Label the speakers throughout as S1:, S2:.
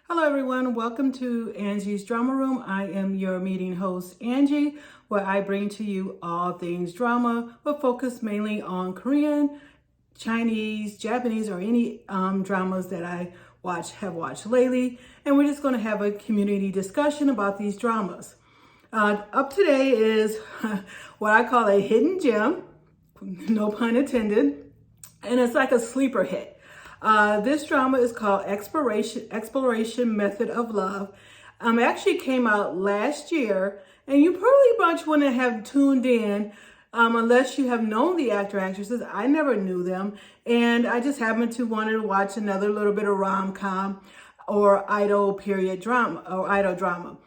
S1: Hello everyone, welcome to Angie's Drama Room. I am your meeting host, Angie, where I bring to you all things drama, but focus mainly on Korean, Chinese, Japanese, or any dramas that I have watched lately. And we're just going to have a community discussion about these dramas. Up today is what I call a hidden gem, no pun intended, and it's like a sleeper hit. This drama is called Exploration Method of Love. It actually came out last year, and you probably much wouldn't have tuned in unless you have known the actresses. I never knew them, and I just happened to want to watch another little bit of rom-com or idol period drama or idol drama.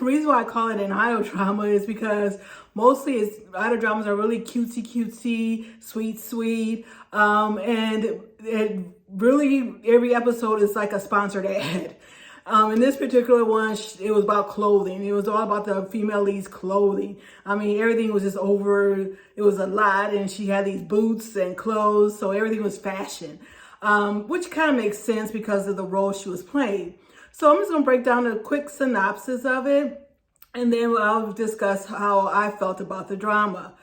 S1: Reason why I call it an idol drama is because mostly idol dramas are really cutesy, sweet, and it really every episode is like a sponsored ad. In this particular one, it was about clothing. It was all about the female lead's clothing. I mean, everything was just over. It was a lot, and she had these boots and clothes, so everything was fashion, which kind of makes sense because of the role she was playing. So I'm just going to break down a quick synopsis of it, and then I'll discuss how I felt about the drama.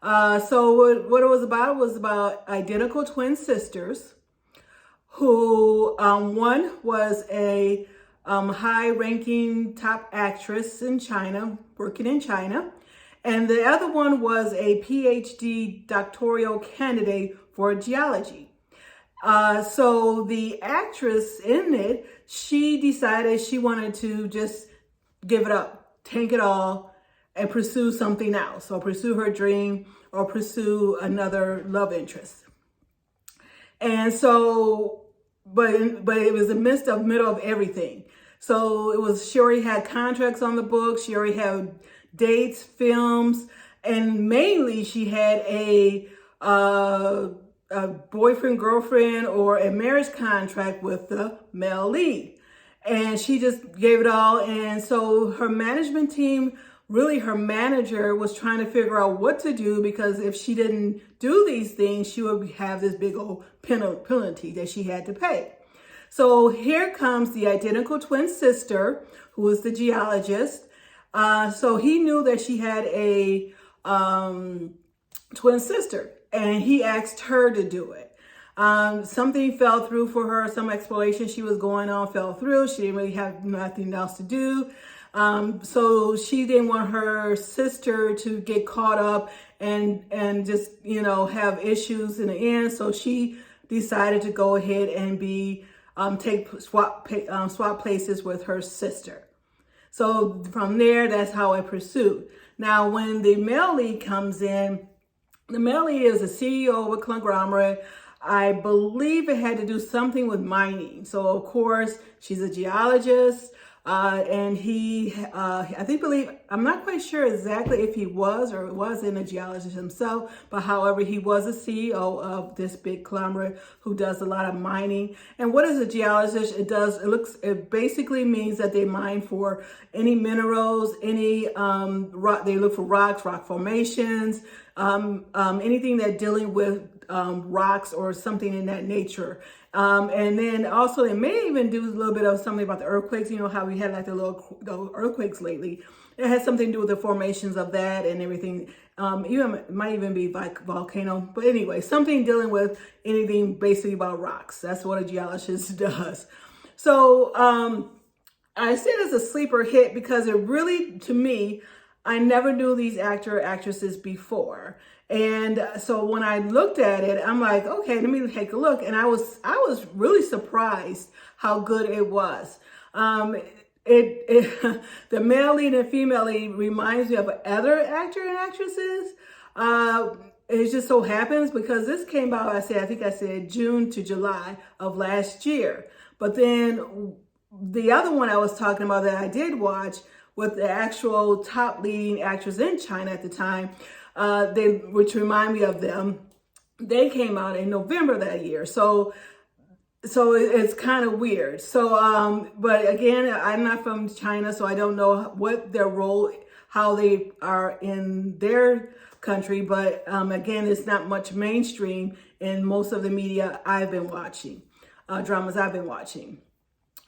S1: So what it was about identical twin sisters who one was a high-ranking top actress in China, working in China, and the other one was a PhD doctoral candidate for geology. So the actress in it, she decided she wanted to just give it up, take it all, and pursue something else, or pursue her dream, or pursue another love interest. And so, but it was the middle of everything. So she already had contracts on the books, she already had dates, films, and mainly she had a boyfriend, girlfriend, or a marriage contract with the male lead. And she just gave it all. And so her management team, really her manager, was trying to figure out what to do, because if she didn't do these things, she would have this big old penalty that she had to pay. So here comes the identical twin sister, who was the geologist. So he knew that she had a twin sister, and he asked her to do it. Something fell through for her. Some exploration she was going on fell through. She didn't really have nothing else to do. So she didn't want her sister to get caught up and just, have issues in the end. So she decided to go ahead and swap places with her sister. So from there, that's how it pursued. Now, when the male lead comes in, the male lead is a CEO of a conglomerate. I believe it had to do something with mining. So of course, she's a geologist. And I'm not quite sure exactly if he was or wasn't a geologist himself, but however, he was a CEO of this big conglomerate who does a lot of mining. And what is a geologist? It basically means that they mine for any minerals, rock. They look for rocks, rock formations, anything that dealing with rocks or something in that nature. And then also it may even do a little bit of something about the earthquakes. You know how we had like the little earthquakes lately. It has something to do with the formations of that and everything. It might even be like volcano. But anyway, something dealing with anything basically about rocks. That's what a geologist does. So I say it's a sleeper hit because it really, to me, I never knew these actresses before. And so when I looked at it, I'm like, okay, let me take a look. And I was really surprised how good it was. The male lead and female lead reminds me of other actor and actresses. It just so happens because this came out, I think I said June to July of last year. But then the other one I was talking about that I did watch with the actual top leading actress in China at the time, which remind me of them, they came out in November that year. So it's kind of weird. So, but again, I'm not from China, so I don't know what their role, how they are in their country. But again, it's not much mainstream in most of the media I've been watching, dramas I've been watching.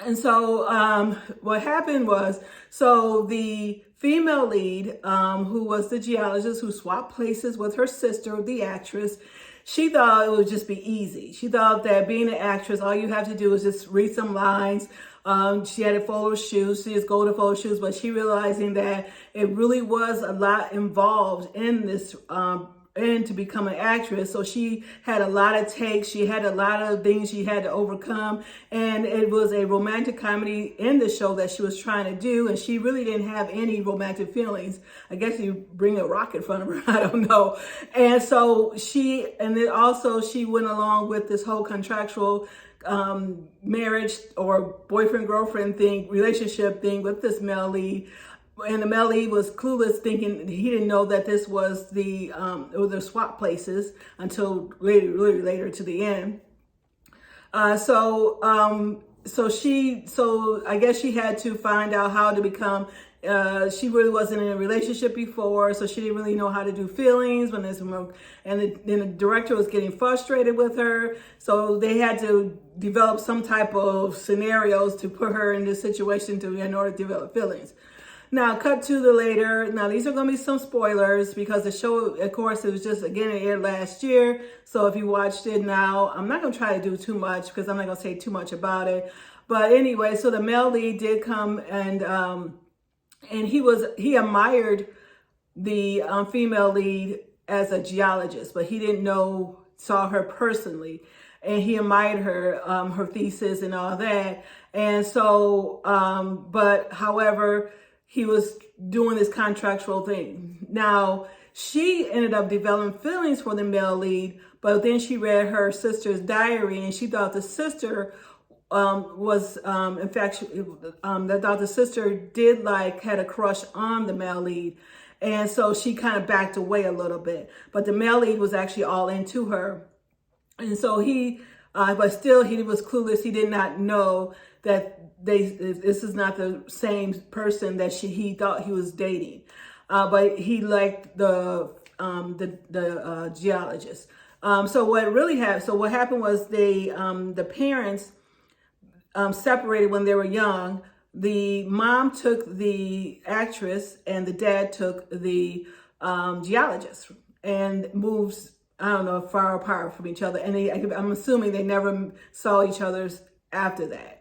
S1: And so what happened was, so the female lead, who was the geologist who swapped places with her sister, the actress, she thought it would just be easy. She thought that being an actress, all you have to do is just read some lines. She had a photo shoot. She just go to photo shoots, but she realizing that it really was a lot involved in this and to become an actress. So she had a lot of takes. She had a lot of things she had to overcome. And it was a romantic comedy in the show that she was trying to do. And she really didn't have any romantic feelings. I guess you bring a rock in front of her. I don't know. And so then also she went along with this whole contractual marriage or boyfriend-girlfriend thing, relationship thing with this male lead. And the male lead was clueless, thinking he didn't know that this was the swap places until really later to the end. So I guess she had to find out how to become. She really wasn't in a relationship before, so she didn't really know how to do feelings when there's then the director was getting frustrated with her. So they had to develop some type of scenarios to put her in this situation in order to develop feelings. Now, cut to the later. Now, these are going to be some spoilers because the show, of course, it was just, again, it aired last year. So if you watched it now, I'm not going to try to do too much because I'm not going to say too much about it. But anyway, so the male lead did come and he admired the female lead as a geologist, but he didn't saw her personally. And he admired her, her thesis and all that. And so, but however, he was doing this contractual thing. Now, she ended up developing feelings for the male lead, but then she read her sister's diary and she thought the sister in fact, that thought the sister had a crush on the male lead. And so she kind of backed away a little bit, but the male lead was actually all into her. And so but still he was clueless. He did not know that this is not the same person that he thought he was dating. But he liked the geologist. So what happened was the parents separated when they were young. The mom took the actress and the dad took the geologist and moved, I don't know, far apart from each other. And I'm assuming they never saw each other after that.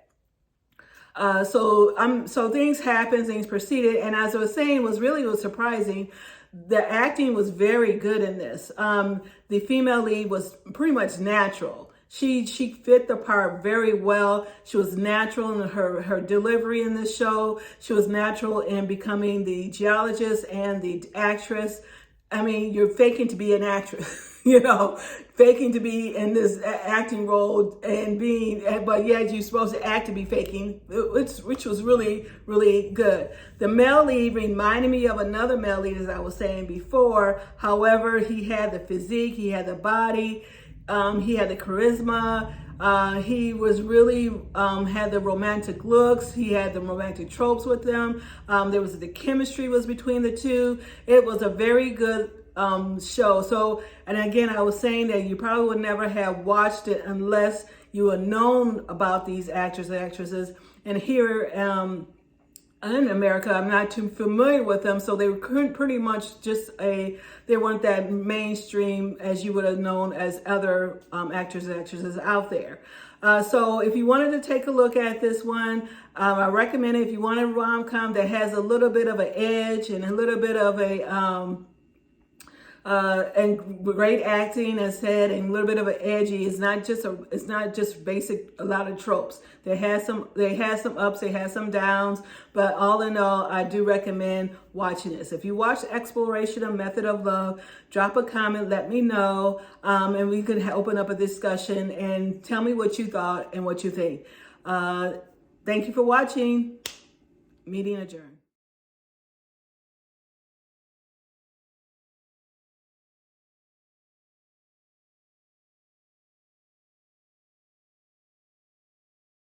S1: So things happened, things proceeded. And as I was saying, was surprising. The acting was very good in this. The female lead was pretty much natural. She fit the part very well. She was natural in her delivery in this show. She was natural in becoming the geologist and the actress. I mean, you're faking to be an actress, faking to be in this acting role but yet you're supposed to act to be faking, which was really, really good. The male lead reminded me of another male lead, as I was saying before. However, he had the physique, he had the body, he had the charisma. He was really, had the romantic looks. He had the romantic tropes with them. The chemistry was between the two. It was a very good show. So, and again, I was saying that you probably would never have watched it unless you had known about these actors and actresses. And here in America, I'm not too familiar with them. So they were pretty much they weren't that mainstream as you would have known as other actors and actresses out there. So if you wanted to take a look at this one, I recommend it. If you want a rom-com that has a little bit of an edge and a little bit of and great acting, as said, and a little bit of an edgy. It's not just basic, a lot of tropes. They had some ups, they had some downs, but all in all, I do recommend watching this. If you watch Exploration of Method of Love, drop a comment, let me know, and we could open up a discussion and tell me what you thought and what you think. Thank you for watching. Meeting adjourned.